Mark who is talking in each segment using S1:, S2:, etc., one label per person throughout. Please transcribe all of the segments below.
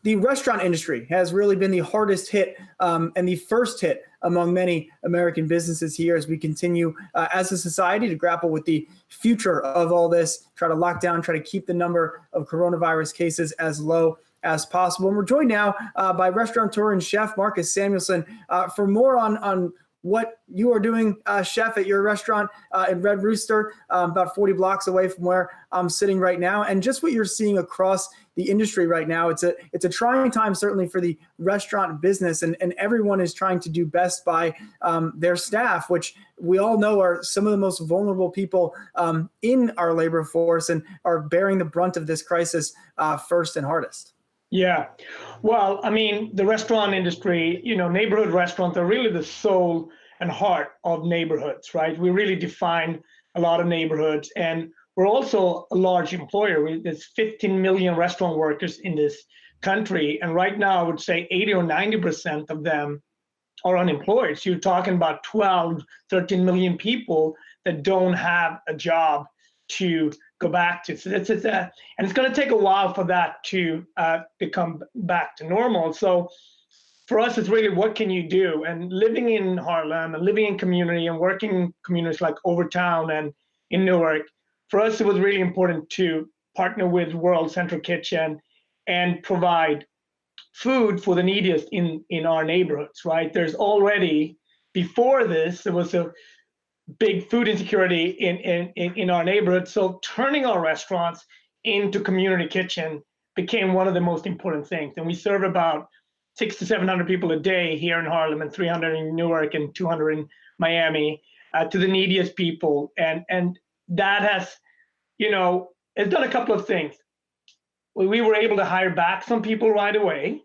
S1: The restaurant industry has really been the hardest hit and the first hit among many American businesses here as we continue as a society to grapple with the future of all this, try to lock down, try to keep the number of coronavirus cases as low as possible. And we're joined now by restaurateur and chef Marcus Samuelsson for more on what you are doing, chef, at your restaurant in Red Rooster, about 40 blocks away from where I'm sitting right now, and just what you're seeing across the industry right now. It's a trying time, certainly for the restaurant business, and everyone is trying to do best by their staff, which we all know are some of the most vulnerable people in our labor force and are bearing the brunt of this crisis first and hardest.
S2: Yeah. Well, I mean, the restaurant industry, neighborhood restaurants are really the soul and heart of neighborhoods, right? We really define a lot of neighborhoods, and we're also a large employer. There's 15 million restaurant workers in this country, and right now I would say 80 or 90% of them are unemployed. So you're talking about 12, 13 million people that don't have a job to go back to. So and it's going to take a while for that to become back to normal. So for us, it's really, what can you do? And living in Harlem and living in community and working in communities like Overtown and in Newark, for us, it was really important to partner with World Central Kitchen and provide food for the neediest in our neighborhoods, right? There's already, before this, there was a big food insecurity in our neighborhood. So turning our restaurants into community kitchen became one of the most important things. And we serve about 600 to 700 people a day here in Harlem, and 300 in Newark and 200 in Miami, to the neediest people. And that has, it's done a couple of things. We were able to hire back some people right away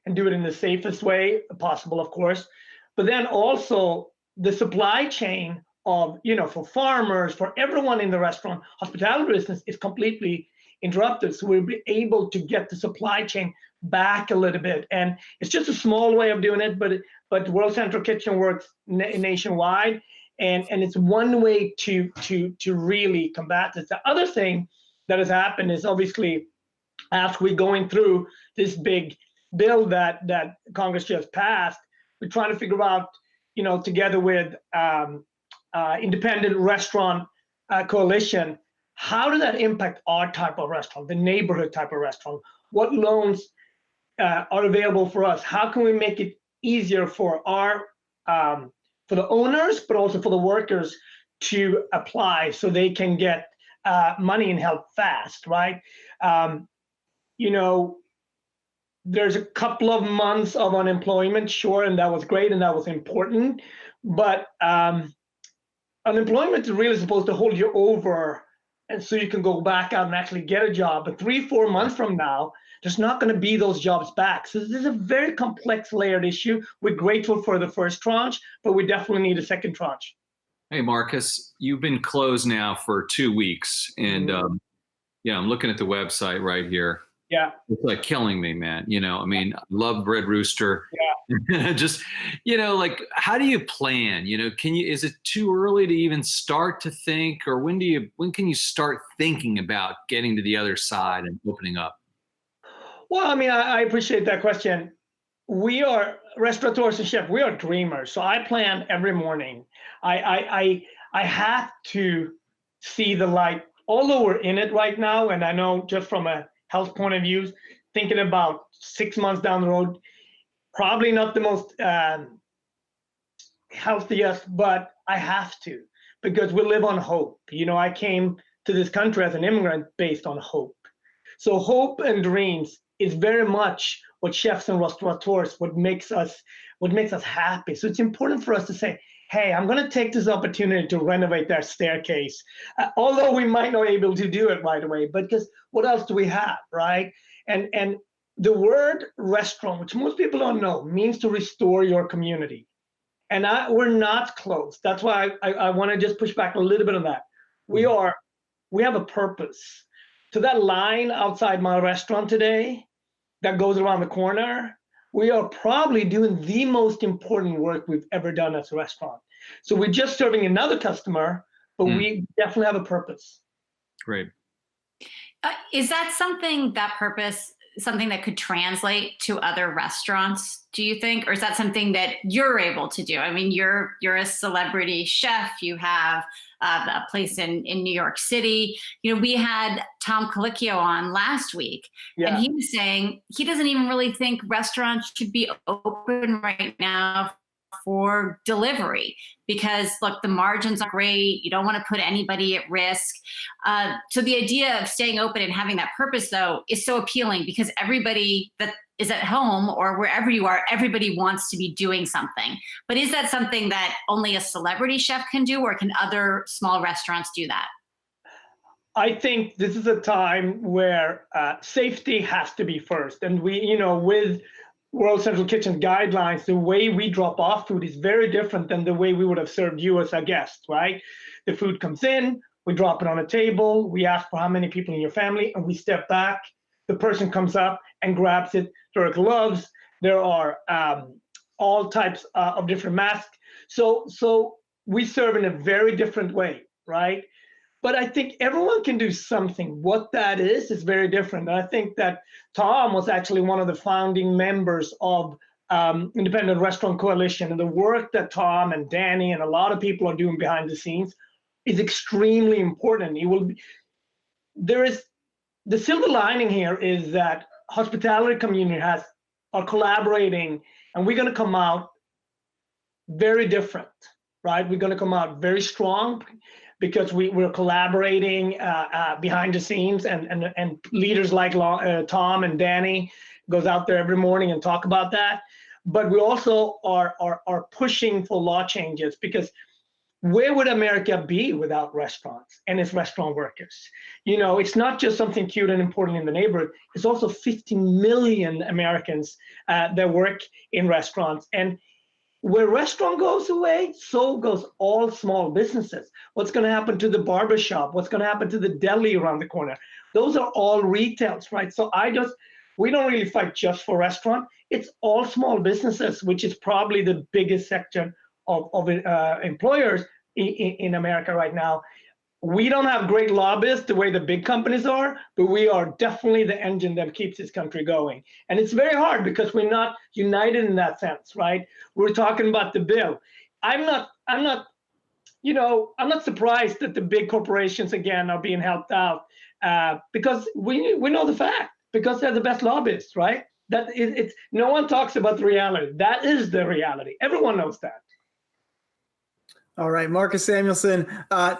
S2: and do it in the safest way possible, of course. But then also the supply chain of, for farmers, for everyone in the restaurant hospitality business is completely interrupted. So we'll be able to get the supply chain back a little bit. And it's just a small way of doing it, but World Central Kitchen works nationwide. And it's one way to really combat this. The other thing that has happened is, obviously, after we're going through this big bill that Congress just passed, we're trying to figure out, together with Independent Restaurant Coalition, how does that impact our type of restaurant, the neighborhood type of restaurant? What loans are available for us? How can we make it easier for our for the owners, but also for the workers to apply so they can get money and help fast, right? There's a couple of months of unemployment, sure, and that was great and that was important, but unemployment is really supposed to hold you over, and so you can go back out and actually get a job. But 3-4 months from now, there's not going to be those jobs back. So this is a very complex, layered issue. We're grateful for the first tranche, but we definitely need a second tranche.
S3: Hey, Marcus, you've been closed now for 2 weeks, and I'm looking at the website right here.
S2: Yeah,
S3: it's like killing me, man. I love Red Rooster. Yeah. Just, how do you plan? Is it too early to even start to think, or when can you start thinking about getting to the other side and opening up?
S2: Well, I appreciate that question. We are restaurateurs and chefs. We are dreamers. So I plan every morning. I have to see the light, although we're in it right now. And I know, just from a health point of view, thinking about 6 months down the road, probably not the most healthiest, but I have to, because we live on hope. I came to this country as an immigrant based on hope. So hope and dreams is very much what chefs and restaurateurs, what makes us happy. So it's important for us to say, hey, I'm going to take this opportunity to renovate that staircase, although we might not be able to do it right away, but because what else do we have, right? And the word restaurant, which most people don't know, means to restore your community. And we're not closed. That's why I want to just push back a little bit on that. We have a purpose. To that line outside my restaurant today that goes around the corner, we are probably doing the most important work we've ever done as a restaurant. So we're just serving another customer, but we definitely have a purpose.
S3: Great.
S4: Is that something, that purpose, something that could translate to other restaurants, do you think? Or is that something that you're able to do? I mean, you're a celebrity chef. You have a place in New York City. You know, we had Tom Colicchio on last week, and he was saying he doesn't even really think restaurants should be open right now for delivery because, look, the margins are great. You don't want to put anybody at risk. So the idea of staying open and having that purpose, though, is so appealing because everybody that is at home or wherever you are, everybody wants to be doing something. But is that something that only a celebrity chef can do, or can other small restaurants do that?
S2: I think this is a time where safety has to be first. And we, you know, with World Central Kitchen guidelines, the way we drop off food is very different than the way we would have served you as a guest, right? The food comes in, we drop it on a table, we ask for how many people in your family, and we step back. The person comes up and grabs it. There are gloves. There are all types of different masks. So we serve in a very different way, right? But I think everyone can do something. What that is very different. And I think that Tom was actually one of the founding members of Independent Restaurant Coalition. And the work that Tom and Danny and a lot of people are doing behind the scenes is extremely important. The silver lining here is that hospitality community are collaborating, and we're going to come out very different, right? We're going to come out very strong, because we're collaborating behind the scenes, and leaders like Tom and Danny goes out there every morning and talk about that. But we also are pushing for law changes, because where would America be without restaurants and its restaurant workers? You know, it's not just something cute and important in the neighborhood. It's also 15 million Americans that work in restaurants. And where restaurant goes away, so goes all small businesses. What's going to happen to the barbershop? What's going to happen to the deli around the corner? Those are all retails, right? So we don't really fight just for restaurant. It's all small businesses, which is probably the biggest section of employers in America right now. We don't have great lobbyists the way the big companies are, but we are definitely the engine that keeps this country going. And it's very hard because we're not united in that sense, right? We're talking about the bill. I'm not surprised that the big corporations again are being helped out because we know the fact, because they're the best lobbyists, right? It's no one talks about the reality. That is the reality. Everyone knows that.
S1: All right, Marcus Samuelsson,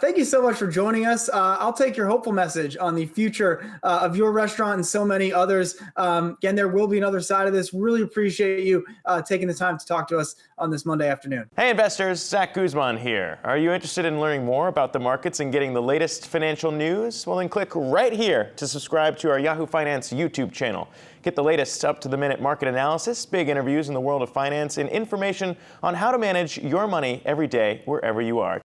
S1: thank you so much for joining us. I'll take your hopeful message on the future of your restaurant and so many others. Again, there will be another side of this. Really appreciate you taking the time to talk to us on this Monday afternoon.
S5: Hey investors, Zach Guzman here. Are you interested in learning more about the markets and getting the latest financial news? Well, then click right here to subscribe to our Yahoo Finance YouTube channel. Get the latest up-to-the-minute market analysis, big interviews in the world of finance, and information on how to manage your money every day wherever you are.